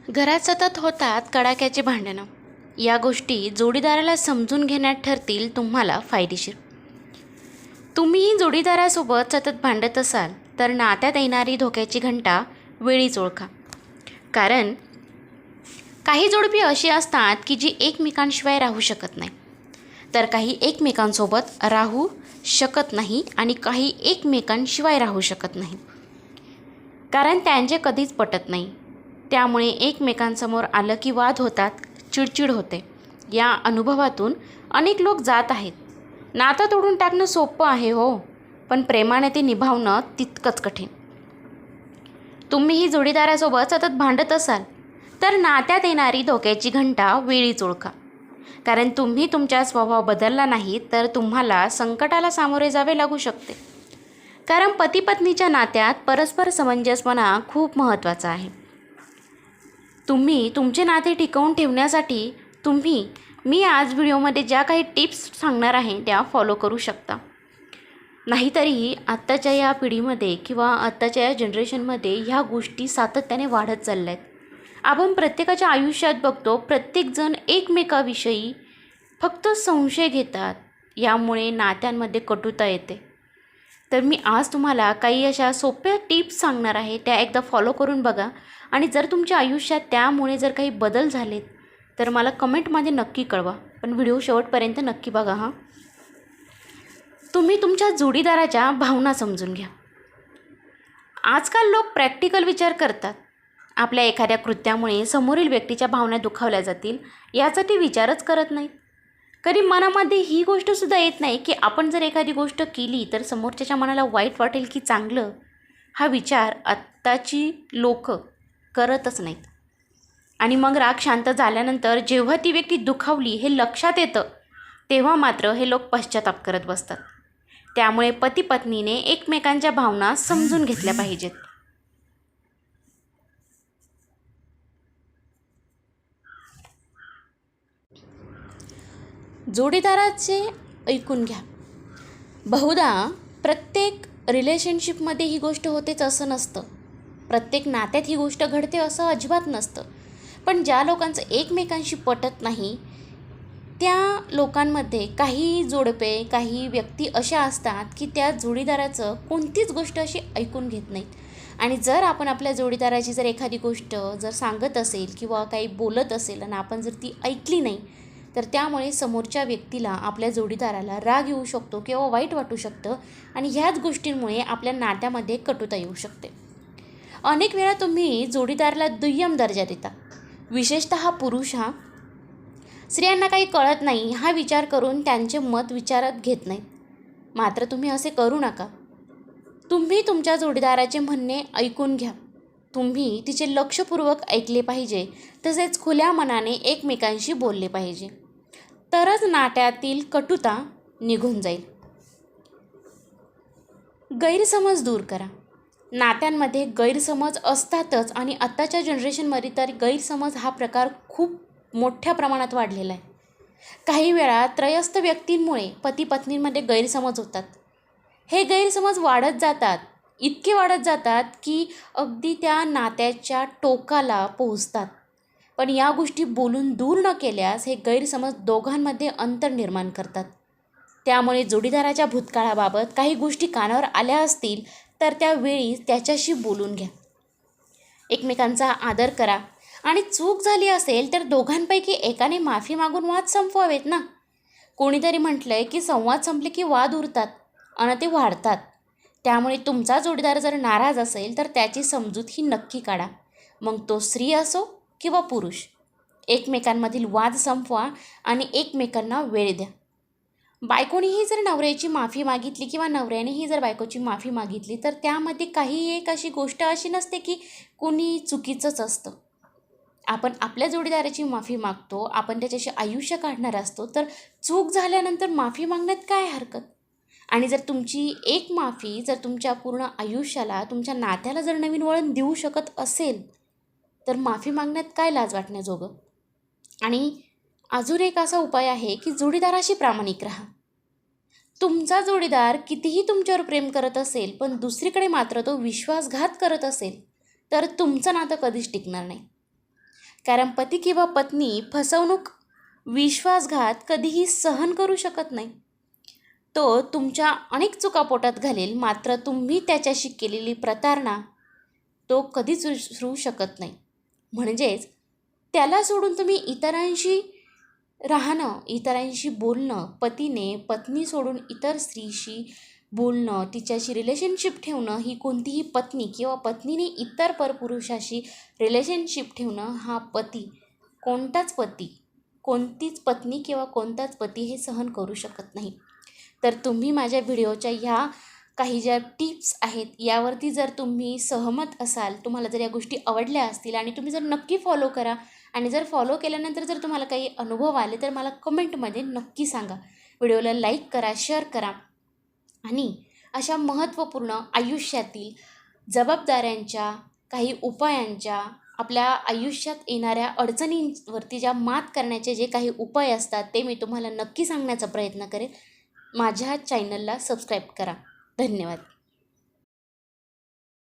घरात सतत होतात कडाक्याची भांडणं. या गोष्टी जोडीदाराला समजून घेण्यात ठरतील तुम्हाला फायदेशीर. तुम्हीही जोडीदारासोबत सतत भांडत असाल तर नात्यात येणारी धोक्याची घंटा वेळीच ओळखा. कारण काही जोडपी अशी असतात की जी एकमेकांशिवाय राहू शकत नाही, तर काही एकमेकांसोबत राहू शकत नाही आणि काही एकमेकांशिवाय राहू शकत नाही, कारण त्यांचे कधीच पटत नाही. त्यामुळे एकमेकांसमोर आलं की वाद होतात, चिडचिड होते. या अनुभवातून अनेक लोक जात आहेत. नातं तोडून टाकणं सोपं आहे हो, पण प्रेमाने ते निभावणं तितकंच कठीण. तुम्हीही जोडीदारासोबत सतत भांडत असाल तर नात्यात येणारी धोक्याची घंटा वेळीच ओळखा. कारण तुम्ही तुमचा स्वभाव बदलला नाही तर तुम्हाला संकटाला सामोरे जावे लागू शकते. कारण पती पत्नीच्या नात्यात परस्पर समंजसपणा खूप महत्त्वाचा आहे. तुम्ही तुमचे नाते टिकवून ठेवण्यासाठी मी आज व्हिडिओमध्ये ज्या काही टिप्स सांगणार आहे त्या फॉलो करू शकता. नाहीतरी आत्ताच्या या पिढीमध्ये किंवा आत्ताच्या या जनरेशनमध्ये ह्या गोष्टी सातत्याने वाढत चालल्या आहेत. आपण प्रत्येकाच्या आयुष्यात बघतो, प्रत्येकजण एकमेकाविषयी फक्त संशय घेतात. यामुळे नात्यांमध्ये कटुता येते. तर मी आज तुम्हाला काही अशा सोप्या टिप्स सांगणार आहे, त्या एकदा फॉलो करून बघा. आणि जर तुमच्या आयुष्यात त्यामुळे जर काही बदल झालेत तर मला कमेंटमध्ये नक्की कळवा. पण व्हिडिओ शेवटपर्यंत नक्की बघा हां. तुम्ही तुमच्या जोडीदाराच्या भावना समजून घ्या. आजकाल लोक प्रॅक्टिकल विचार करतात. आपल्या एखाद्या कृत्यामुळे समोरील व्यक्तीच्या भावना दुखावल्या जातील याचा ते विचारच करत नाहीत. कधी मनामध्ये ही गोष्टसुद्धा येत नाही की आपण जर एखादी गोष्ट केली तर समोरच्याच्या मनाला वाईट वाटेल की चांगलं. हा विचार आत्ताची लोक करतच नाहीत. आणि मग राग शांत झाल्यानंतर जेव्हा ती व्यक्ती दुखावली हे लक्षात येतं, तेव्हा मात्र हे लोक पश्चाताप करत बसतात. त्यामुळे पती पत्नीने एकमेकांच्या भावना समजून घेतल्या पाहिजेत. जोडीदाराचे ऐकून घ्या. बहुधा प्रत्येक रिलेशनशिपमध्ये ही गोष्ट होतेच असं नसतं. प्रत्येक नात्यात ही गोष्ट घडते असं अजिबात नसतं. पण ज्या लोकांचं एकमेकांशी पटत नाही त्या लोकांमध्ये काही जोडपे, काही व्यक्ती अशा असतात की त्या जोडीदाराचं कोणतीच गोष्ट अशी ऐकून घेत नाहीत. आणि जर आपण आपल्या जोडीदाराची जर एखादी गोष्ट जर सांगत असेल किंवा काही बोलत असेल आणि आपण जर ती ऐकली नाही तर त्यामुळे समोरच्या व्यक्तीला, आपल्या जोडीदाराला राग येऊ शकतो किंवा वाईट वाटू शकतं. आणि ह्याच गोष्टींमुळे आपल्या नात्यामध्ये कटुता येऊ शकते. अनेक वेळा तुम्ही जोडीदाराला दुय्यम दर्जा देता. विशेषतः पुरुष स्त्रियांना काही कळत नाही हा विचार करून त्यांचे मत विचारात घेत नाहीत. मात्र तुम्ही असे करू नका. तुम्ही तुमच्या जोडीदाराचे म्हणणे ऐकून घ्या. तुम्ही तिचे लक्षपूर्वक ऐकले पाहिजे. तसेच खुल्या मनाने एकमेकांशी बोलले पाहिजे. तरच नात्यातील कटुता निघून जाईल. गैरसमज दूर करा. नात्यांमध्ये गैरसमज असतातच आणि आत्ताच्या जनरेशनमध्ये तर गैरसमज हा प्रकार खूप मोठ्या प्रमाणात वाढलेला आहे. काही वेळा त्रयस्थ व्यक्तींमुळे पती पत्नींमध्ये गैरसमज होतात. हे गैरसमज वाढत जातात, इतके वाढत जातात की अगदी त्या नात्याच्या टोकाला पोहोचतात. पण या गोष्टी बोलून दूर न केल्यास हे गैरसमज दोघांमध्ये अंतर निर्माण करतात. त्यामुळे जोडीदाराच्या भूतकाळाबाबत काही गोष्टी कानावर आल्या असतील तर त्यावेळी त्याच्याशी बोलून घ्या. एकमेकांचा आदर करा. आणि चूक झाली असेल तर दोघांपैकी एकाने माफी मागून वाद संपवावेत ना. कोणीतरी म्हटलंय की संवाद संपले की वाद उरतात आणि ते वाढतात. त्यामुळे तुमचा जोडीदार जर नाराज असेल तर त्याची समजूत ही नक्की काढा. मग तो स्त्री असो किंवा पुरुष. एकमेकांमधील वाद संपवा आणि एकमेकांना वेळ द्या. बायकोनीही जर नवऱ्याची माफी मागितली किंवा नवऱ्यानेही जर बायकोची माफी मागितली तर त्यामध्ये काही एक अशी गोष्ट अशी नसते की कोणी चुकीचंच असतं. आपण आपल्या जोडीदाराची माफी मागतो, आपण त्याच्याशी आयुष्य काढणार असतो, तर चूक झाल्यानंतर माफी मागण्यात काय हरकत. आणि जर तुमची एक माफी जर तुमच्या पूर्ण आयुष्याला, तुमच्या नात्याला जर नवीन वळण देऊ शकत असेल तर माफी मागण्यात काय लाज वाटण्याजोगं. आणि अजून एक असा उपाय आहे की जोडीदाराशी प्रामाणिक राहा. तुमचा जोडीदार कितीही तुमच्यावर प्रेम करत असेल पण दुसरीकडे मात्र तो विश्वासघात करत असेल तर तुमचं नातं कधीच टिकणार नाही. कारण पती किंवा पत्नी फसवणूक, विश्वासघात कधीही सहन करू शकत नाही. तो तुमच्या अनेक चुका पोटात घालेल, मात्र तुम्ही त्याच्याशी केलेली प्रतारणा तो कधीच विसरू शकत नाही. म्हणजेच त्याला सोडून तुम्ही इतरांशी राहणं, इतरांशी बोलणं, पतीने पत्नी सोडून इतर स्त्रीशी बोलणं, तिच्याशी रिलेशनशिप ठेवणं, ही कोणतीही पत्नी किंवा पत्नीने इतर परपुरुषाशी रिलेशनशिप ठेवणं, हा कोणतीच पत्नी किंवा कोणताच पती हे सहन करू शकत नाही. तर तुम्ही माझ्या व्हिडिओच्या ह्या काही ज्या टिप्स आहेत यावरती जर तुम्ही सहमत असाल, तुम्हाला जर या गोष्टी आवडल्या असतील आणि तुम्ही जर नक्की फॉलो करा आणि जर फॉलो केल्यानंतर जर तुम्हाला काही अनुभव आले तर मला कमेंटमध्ये नक्की सांगा. व्हिडिओला लाईक करा, शेअर करा आणि अशा महत्त्वपूर्ण आयुष्यातील जबाबदाऱ्यांच्या, काही उपायांच्या, आपल्या आयुष्यात येणाऱ्या अडचणींवरती ज्या मात करण्याचे जे काही उपाय असतात ते मी तुम्हाला नक्की सांगण्याचा प्रयत्न करेन. माझ्या चॅनलला सबस्क्राईब करा. धन्यवाद.